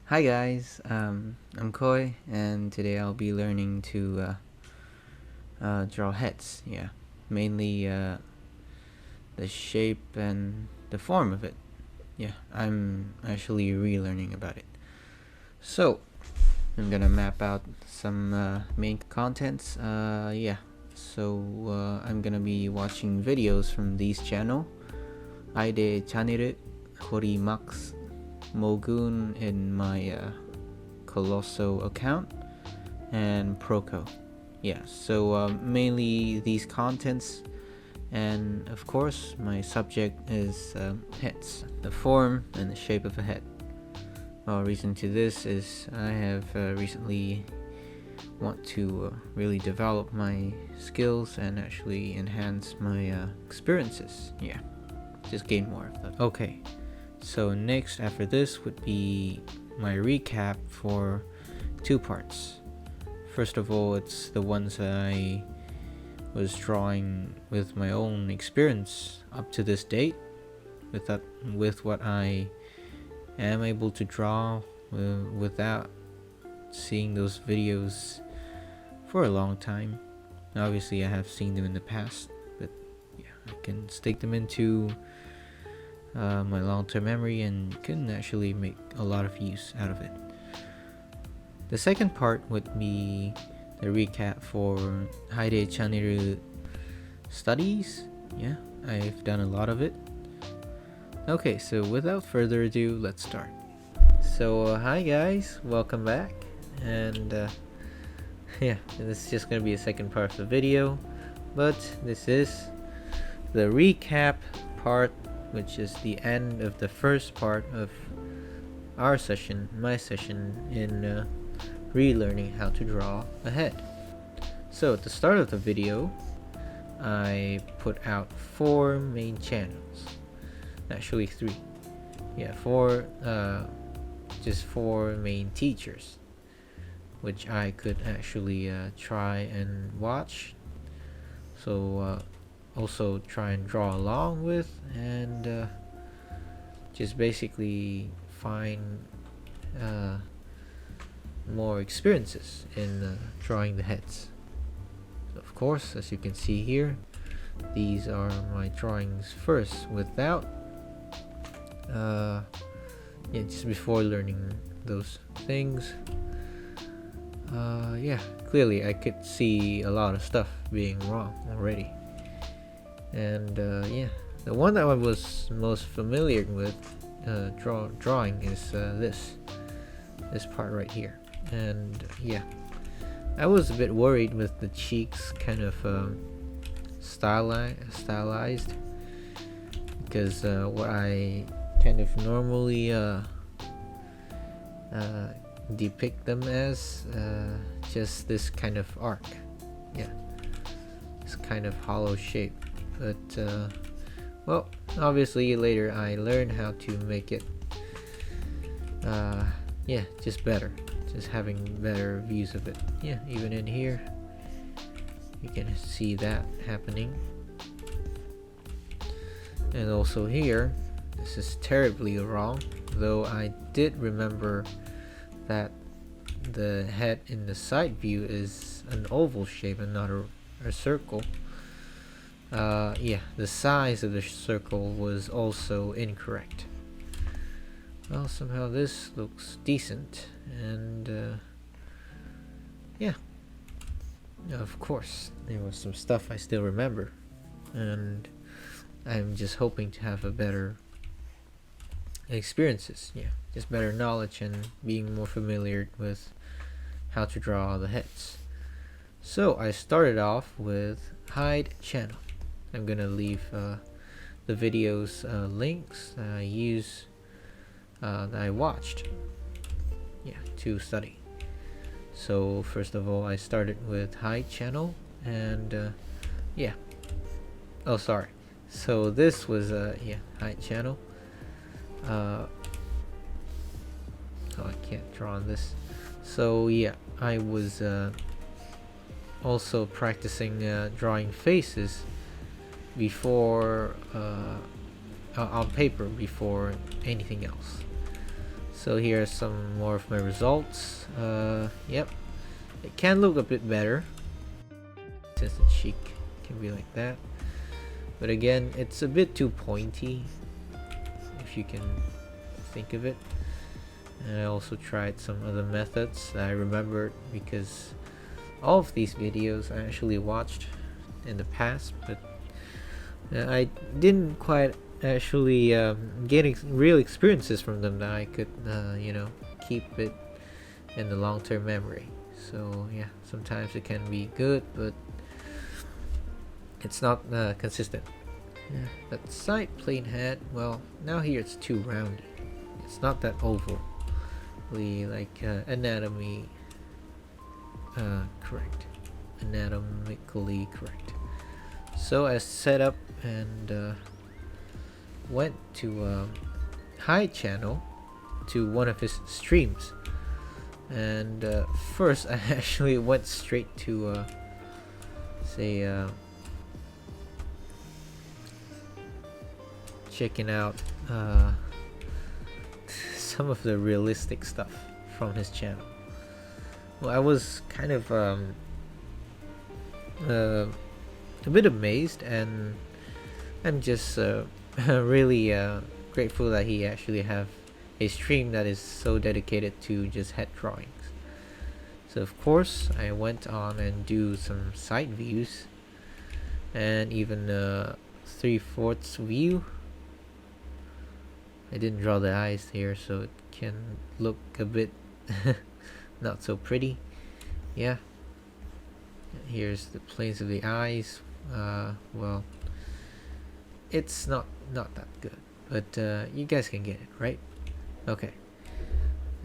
Hi guys, I'm Koi, and today I'll be learning to draw heads. Yeah, mainly the shape and the form of it. Yeah, I'm actually relearning about it. So I'm gonna map out some main contents. I'm gonna be watching videos from these channel. Aide channel, Max, Mogoon in my Coloso account, and Proko. Mainly these contents, and of course my subject is heads, the form and the shape of a head. Reason to this is I have recently want to really develop my skills and actually enhance my experiences. Just gain more of that. Okay, so next after this would be my recap for two parts. First of all, it's the ones that I was drawing with my own experience up to this date, with what I am able to draw without seeing those videos for a long time. Obviously I have seen them in the past, but I can stick them into my long-term memory and can actually make a lot of use out of it. The second part would be the recap for Haide Chaniru studies. I've done a lot of it. Okay, so without further ado, let's start. So hi guys, welcome back, and this is just gonna be a second part of the video, but this is the recap part, which is the end of the first part of my session in relearning how to draw a head. So at the start of the video, I put out 4 main channels, actually 3. Just 4 main teachers, which I could actually try and watch. So also try and draw along with, and just basically find more experiences in drawing the heads. Of course, as you can see here, these are my drawings first without just before learning those things. Clearly I could see a lot of stuff being wrong already. And the one that I was most familiar with drawing is this part right here. And I was a bit worried with the cheeks kind of stylized, because what I kind of normally depict them as just this kind of arc, this kind of hollow shape. But obviously later I learned how to make it just better, just having better views of it. Even in here you can see that happening, and also here this is terribly wrong, though I did remember that the head in the side view is an oval shape and not a circle. The size of the circle was also incorrect. Well, somehow this looks decent, and of course there was some stuff I still remember, and I'm just hoping to have a better experiences, just better knowledge and being more familiar with how to draw the heads. So I started off with hide channel. I'm gonna leave the videos links that I watched to study. So first of all, I started with hide channel, and so this was hide channel. Oh, I can't draw on this. So I was also practicing drawing faces before on paper before anything else. So here are some more of my results. Yep, it can look a bit better since the cheek can be like that, but again, it's a bit too pointy, if you can think of it. And I also tried some other methods that I remembered, because all of these videos I actually watched in the past, but I didn't quite actually get real experiences from them that I could keep it in the long-term memory. So yeah, sometimes it can be good, but it's not consistent. Yeah, that side plane head, well, now here it's too rounded. It's not that oval, like anatomically correct. So I set up and went to high channel to one of his streams, and first I actually went straight to checking out some of the realistic stuff from his channel. Well, I was kind of a bit amazed, and I'm just really grateful that he actually have a stream that is so dedicated to just head drawings. So of course I went on and do some side views and even 3/4 view. I didn't draw the eyes here, so it can look a bit not so pretty. Yeah, here's the planes of the eyes. Well, it's not that good, but you guys can get it, right? Okay,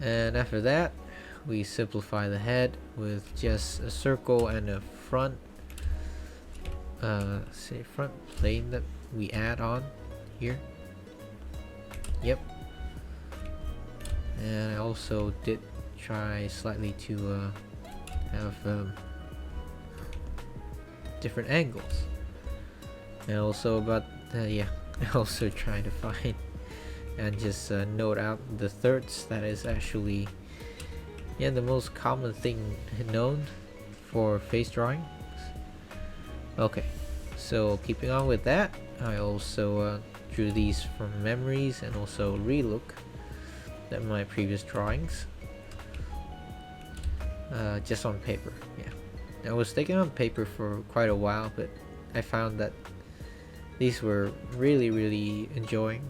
and after that we simplify the head with just a circle and a front front plane that we add on here. Yep. And I also did try slightly to have different angles, and also about I also try to find and just note out the thirds. That is actually the most common thing known for face drawings. Okay, so keeping on with that, I also drew these from memories and also relook at my previous drawings just on paper. I was taking on paper for quite a while, but I found that these were really enjoying,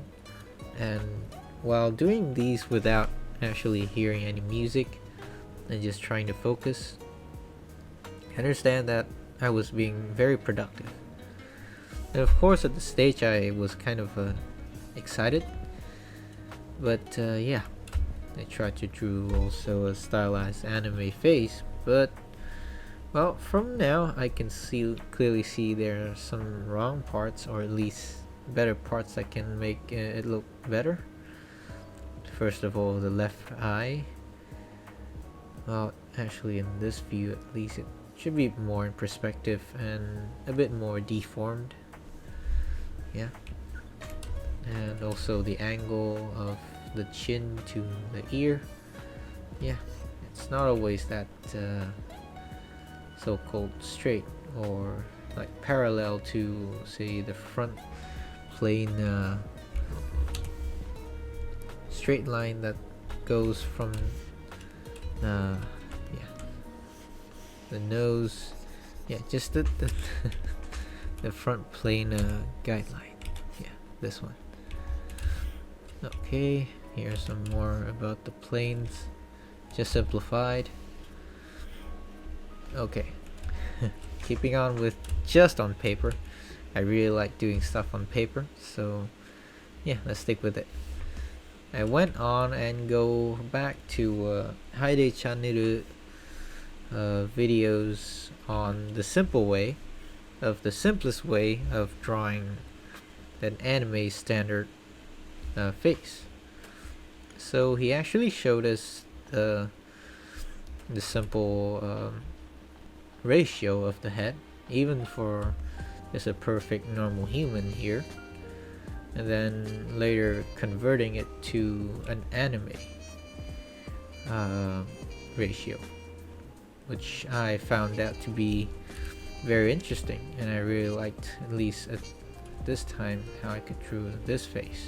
and while doing these without actually hearing any music and just trying to focus, I understand that I was being very productive. And of course at the stage I was kind of excited, but I tried to draw also a stylized anime face, but well, from now I can clearly see there are some wrong parts, or at least better parts that can make it look better. First of all, the left eye. Well, actually in this view at least it should be more in perspective and a bit more deformed. Yeah, and also the angle of the chin to the ear. Yeah, it's not always that so-called straight or like parallel to, say, the front plane straight line that goes from the nose, just the the front plane guideline. This one. Okay, here's some more about the planes, just simplified. Okay, keeping on with just on paper. I really like doing stuff on paper, so let's stick with it. I went on and go back to Haide channel videos on the simplest way of drawing an anime standard face. So he actually showed us the simple ratio of the head, even for just a perfect normal human here, and then later converting it to an anime ratio, which I found out to be very interesting, and I really liked, at least at this time, how I could draw this face.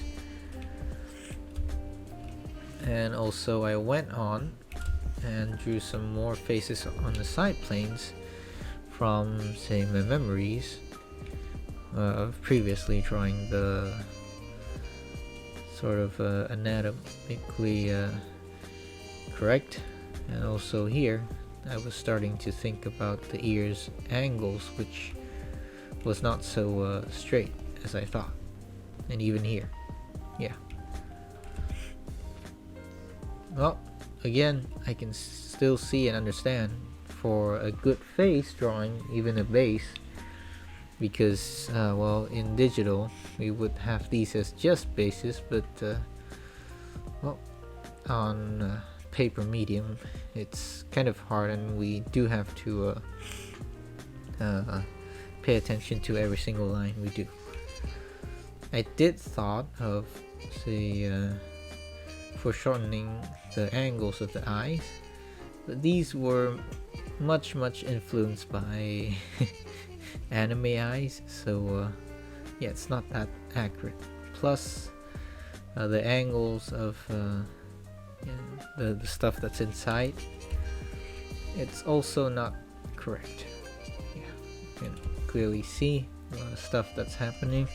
And also I went on and drew some more faces on the side planes from, say, my memories of previously drawing the sort of anatomically correct. And also here I was starting to think about the ears angles, which was not so straight as I thought. And even here, yeah. Well, again, I can still see and understand for a good face drawing, even a base, because well, in digital we would have these as just bases, but well, on paper medium it's kind of hard, and we do have to pay attention to every single line we do. I did thought of, say, foreshortening the angles of the eyes, but these were much influenced by anime eyes, so yeah, it's not that accurate. Plus the angles of the stuff that's inside, it's also not correct. Yeah, you can clearly see a lot of stuff that's happening.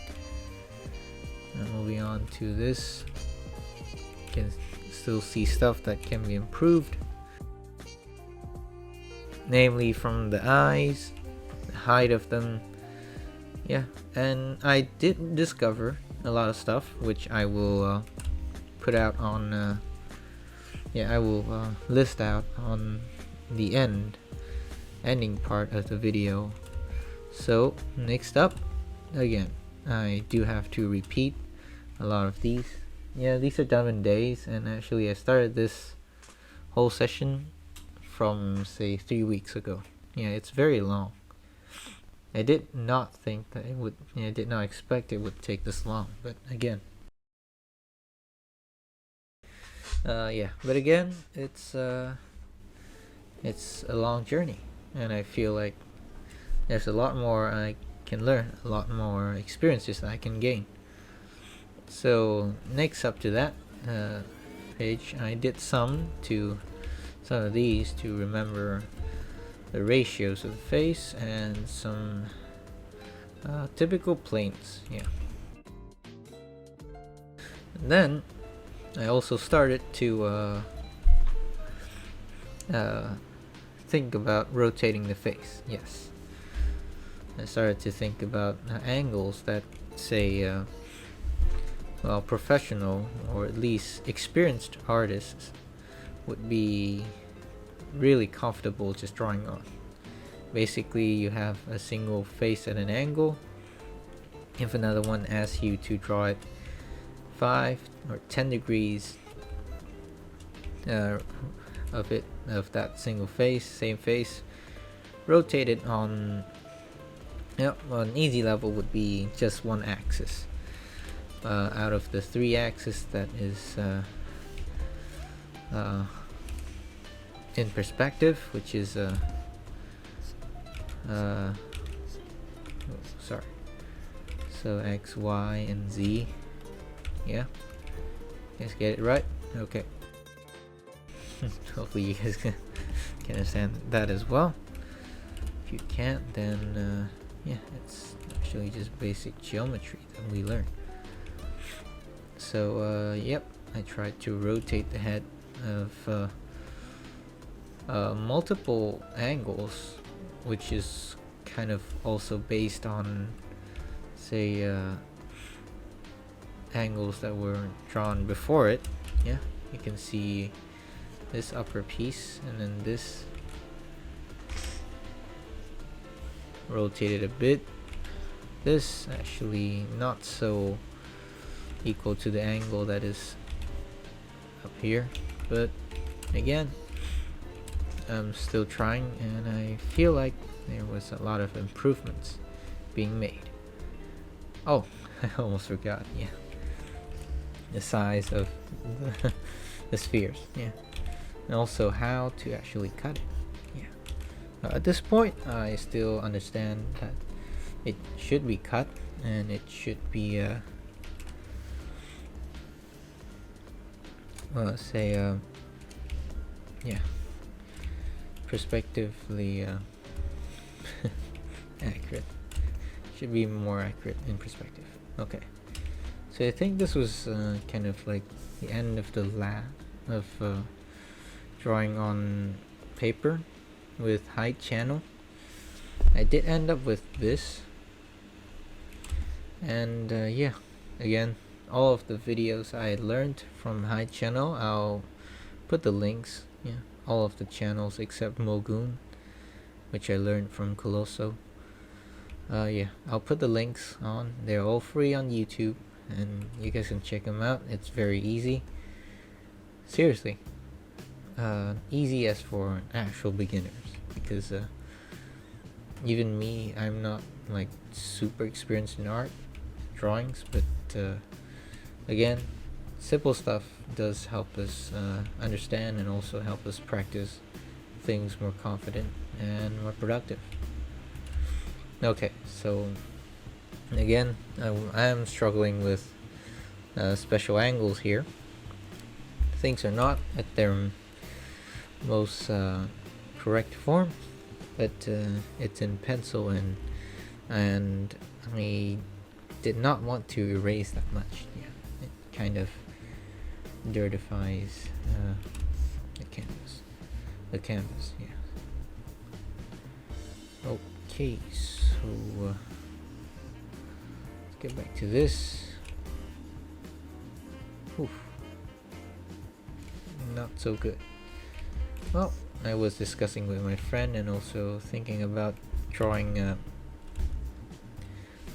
And moving on to this, you can still see stuff that can be improved, namely from the eyes, the height of them. Yeah, and I did discover a lot of stuff, which I will put out on I will list out on the ending part of the video. So next up, again, I do have to repeat a lot of these. Yeah, these are done in days, and actually I started this whole session from, say, 3 weeks ago. Yeah, it's very long. I did not think that it would, I did not expect it would take this long, but again, yeah, but again, it's a long journey, and I feel like there's a lot more I can learn, a lot more experiences that I can gain. So next up to that page, I did some of these to remember the ratios of the face and some typical planes. Yeah. And then I also started to think about rotating the face. Yes, I started to think about angles that, say, well, professional or at least experienced artists would be really comfortable just drawing on. Basically, you have a single face at an angle. If another one asks you to draw it 5 or 10 degrees of that single face, same face, rotated on, an easy level would be just one axis. Out of the 3 axes that is in perspective, which is so X, Y, and Z. Yeah, you guys get it right? Okay. Hopefully you guys can understand that as well. If you can't, then yeah, it's actually just basic geometry that we learn. So yep, I tried to rotate the head of multiple angles, which is kind of also based on, say, angles that were drawn before it. Yeah, you can see this upper piece, and then this rotated a bit. This actually not so equal to the angle that is up here, but again, I'm still trying, and I feel like there was a lot of improvements being made. Oh, I almost forgot. Yeah, the size of the spheres. Yeah, and also how to actually cut it. At this point, I still understand that it should be cut and it should be perspectively accurate. Should be more accurate in perspective. Okay, so I think this was kind of like the end of the lab of drawing on paper with height channel. I did end up with this, and again, all of the videos I learned from height channel, I'll put the links. All of the channels except Mogoon, which I learned from Coloso. I'll put the links on. They're all free on YouTube, and you guys can check them out. It's very easy. Seriously, easy as for actual beginners, because even me, I'm not like super experienced in art drawings, but again, simple stuff does help us understand and also help us practice things more confident and more productive. Okay, so again, I am struggling with special angles here. Things are not at their most correct form, but it's in pencil, and I did not want to erase that much. It kind of dirtifies the canvas. Okay, so let's get back to this. Oof. Not so good. Well, I was discussing with my friend and also thinking about drawing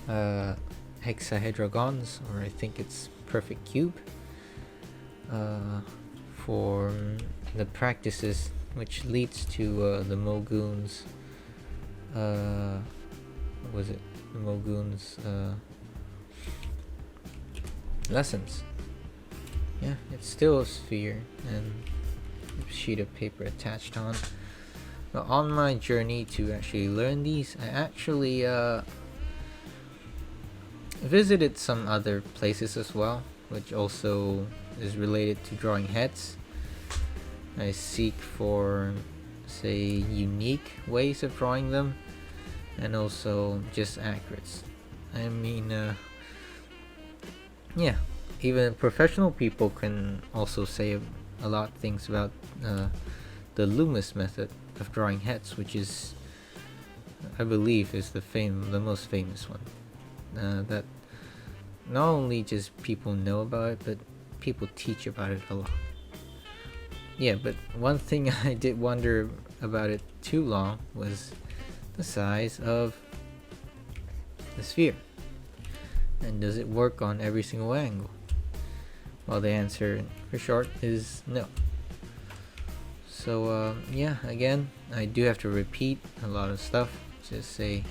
hexahedrons, or I think it's perfect cube, for the practices, which leads to the Mogoon's Mogoon's lessons. It's still a sphere and a sheet of paper attached on. But on my journey to actually learn these, I actually visited some other places as well, which also is related to drawing heads. I seek for, say, unique ways of drawing them, and also just accurate. I mean, even professional people can also say a lot of things about the Loomis method of drawing heads, which is, I believe, is the most famous one. That not only just people know about it, but people teach about it a lot. But one thing I did wonder about it too long was the size of the sphere, and does it work on every single angle? Well, the answer for short is no. So again, I do have to repeat a lot of stuff. Just say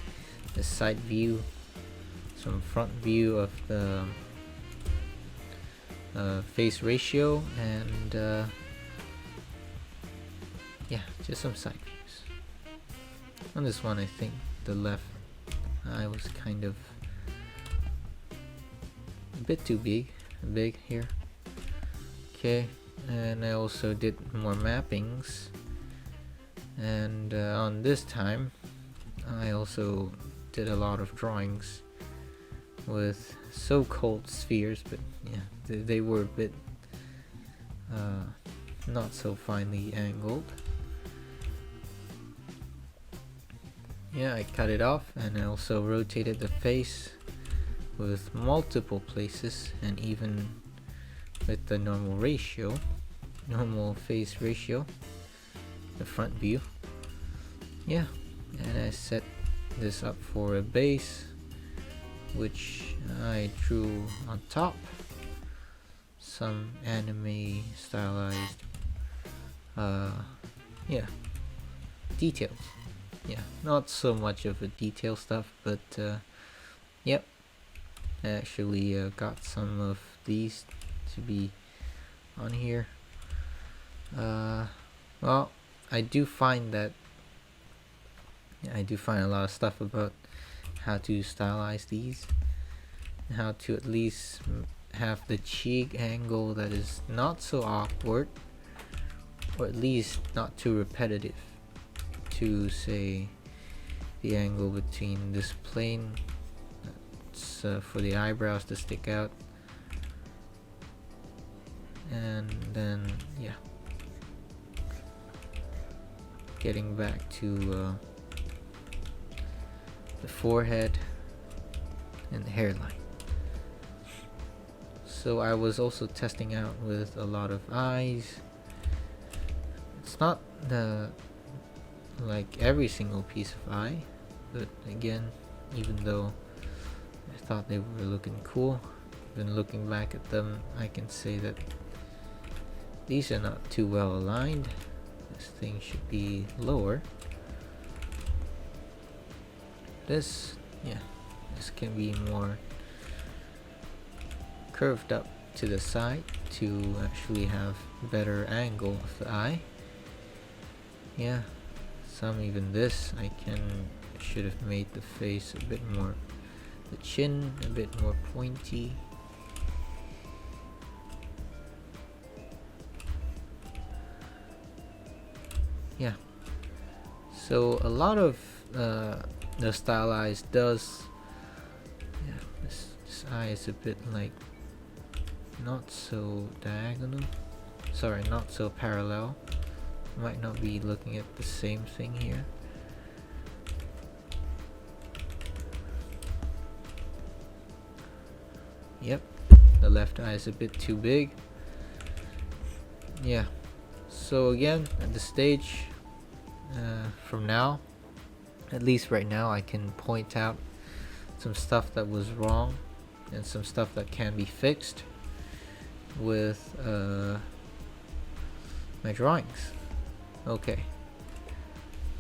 the side view, some front view of the face ratio, and just some side views. On this one, I think the left eye was kind of a bit too big here. Okay, and I also did more mappings, and on this time I also did a lot of drawings with so-called spheres, but they were a bit not so finely angled. I cut it off, and I also rotated the face with multiple places, and even with the normal face ratio, the front view. And I set this up for a base, which I drew on top some anime stylized details. Not so much of a detail stuff, but I actually got some of these to be on here. Well, I do find a lot of stuff about how to stylize these, how to at least have the cheek angle that is not so awkward, or at least not too repetitive, to say the angle between this plane for the eyebrows to stick out, and then getting back to the forehead and the hairline. So I was also testing out with a lot of eyes. It's not like every single piece of eye, but again, even though I thought they were looking cool, even looking back at them, I can say that these are not too well aligned. This thing should be lower. This can be more curved up to the side to actually have better angle of the eye. Even this I should have made the face a bit more, the chin a bit more pointy. So a lot of the stylized does, this eye is a bit like not so diagonal, not so parallel. Might not be looking at the same thing here. Yep, the left eye is a bit too big. So again, at the stage, from now, at least right now, I can point out some stuff that was wrong and some stuff that can be fixed with my drawings. Okay,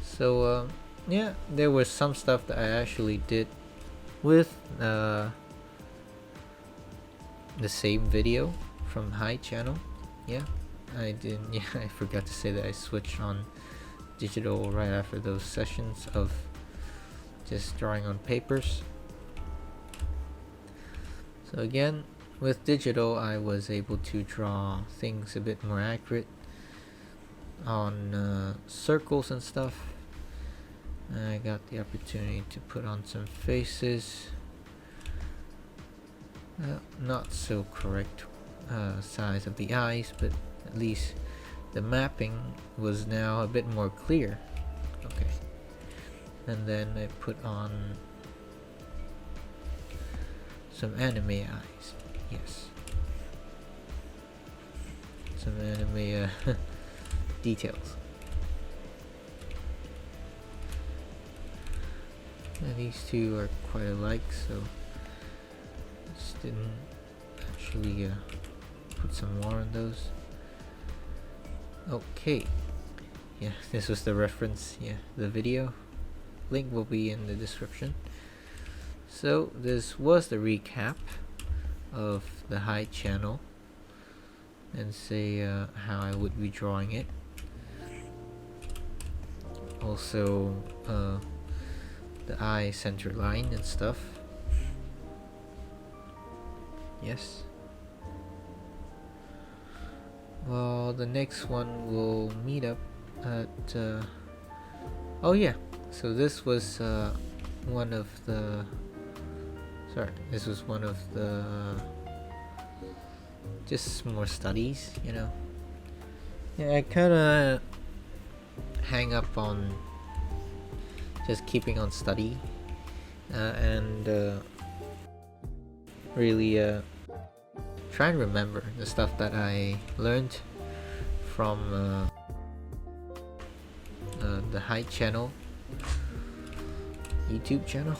so there was some stuff that I actually did with the same video from High channel. I forgot to say that I switched on digital right after those sessions of just drawing on papers. So again, with digital, I was able to draw things a bit more accurate on circles and stuff. I got the opportunity to put on some faces. Not so correct size of the eyes, but at least the mapping was now a bit more clear. Okay, and then I put on some anime eyes. Yes, some anime details. And these two are quite alike, so just didn't actually put some more on those. Okay, this was the reference. The video link will be in the description. So this was the recap of the High channel, and say how I would be drawing it. Also the eye center line and stuff. Yes. Well, the next one will meet up at so this was one of the just more studies, I kinda hang up on just keeping on study and really try and remember the stuff that I learned from the High channel YouTube channel.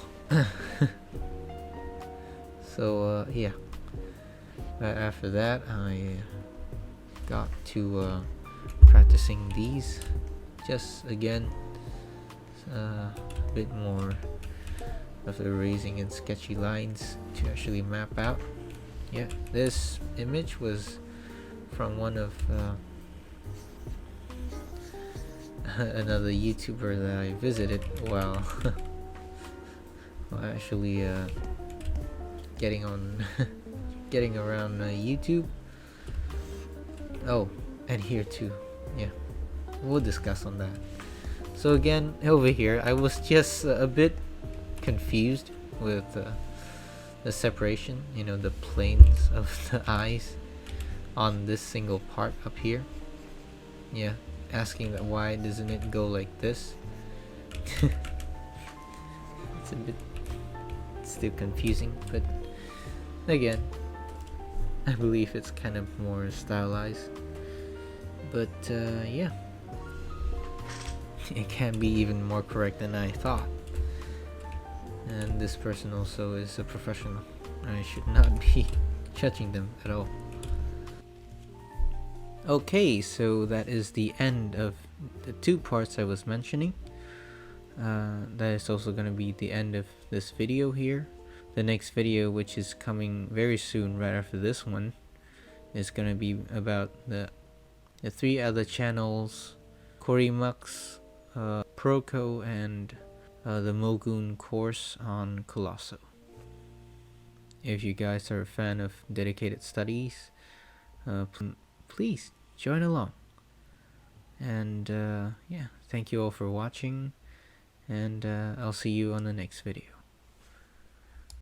So after that I got to practicing these, just again a bit more of the erasing and sketchy lines to actually map out. This image was from one of another YouTuber that I visited while actually getting on getting around YouTube. Oh, and here too. Yeah, we'll discuss on that. So again, over here, I was just a bit confused with the separation, the planes of the eyes on this single part up here. Yeah, asking that why doesn't it go like this? It's a bit still confusing, but again, I believe it's kind of more stylized. But yeah, it can be even more correct than I thought. And this person also is a professional. I should not be judging them at all. Okay, so that is the end of the 2 parts I was mentioning. That is also going to be the end of this video here. The next video, which is coming very soon right after this one, is going to be about the 3 other channels, cory Max, Proko and the Mogoon course on Coloso. If you guys are a fan of dedicated studies, please join along. And yeah, thank you all for watching, and I'll see you on the next video.